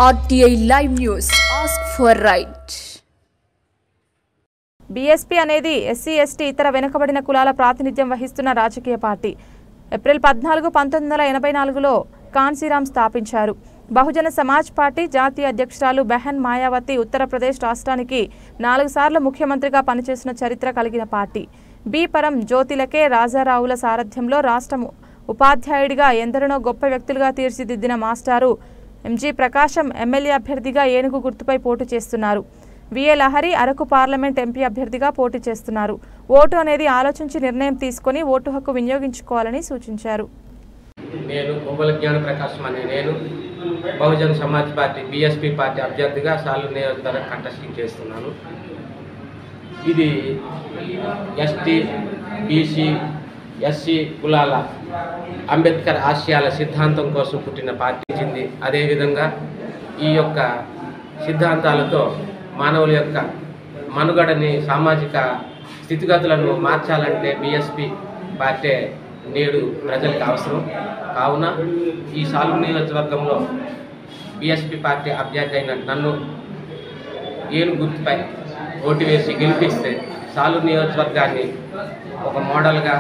RTI Live News. Ask for right. BSP అనేది SC ST ఇతర వెనుకబడిన కులాల ప్రాతినిధ్యం వహిస్తున్న రాజకీయ పార్టీ. ఏప్రిల్ 14, 1984లో కాన్సీరామ్ స్థాపించారు. బహుజన సమాజ్ పార్టీ జాతీయ అధ్యక్షురాలు బెహన్ మాయావతి ఉత్తరప్రదేశ్ రాష్ట్రానికి 4 సార్లు ముఖ్యమంత్రిగా పనిచేసిన చరిత్ర కలిగిన పార్టీ. బి పరం జ్యోతిలకే రాజారావుల సారథ్యంలో రాష్ట్రం ఉపాధ్యాయుడిగా ఎందరినో గొప్ప వ్యక్తులుగా తీర్చిదిద్దిన మాస్టారు ఎంజీ ప్రకాశం ఎమ్మెల్యే అభ్యర్థిగా ఏనుగు గుర్తుపై పోటీ చేస్తున్నారు. VA Lahari Araku parliament MP అభ్యర్థిగా పోటీ చేస్తున్నారు. ఓటు అనేది ఆలోచించి నిర్ణయం తీసుకొని ఓటు హక్కు వినియోగించుకోవాలని సూచించారు. నేను గోపాల జ్ఞాన ప్రకాశం అనే నేను Bahujan Samaj party BSP party అభ్యర్థిగా సాలు నియోజకవర్గం కంటెస్టింగ్ చేస్తున్నాను. ఇది ఎస్టీ బీసీ ఎస్సీ కులాల అంబేద్కర్ ఆశయాల సిద్ధాంతం కోసం పుట్టిన పార్టీ చెంది అదేవిధంగా ఈ యొక్క సిద్ధాంతాలతో మానవుల యొక్క మనుగడని సామాజిక స్థితిగతులను మార్చాలంటే బీఎస్పీ పార్టీ నేడు ప్రజలకు అవసరం. కావున ఈ సాలు నియోజకవర్గంలో బీఎస్పీ పార్టీ అభ్యర్థి అయిన నన్ను ఏనుగు గుర్తుపై ఓటు వేసి గెలిపిస్తే సాలు నియోజకవర్గాన్ని ఒక మోడల్గా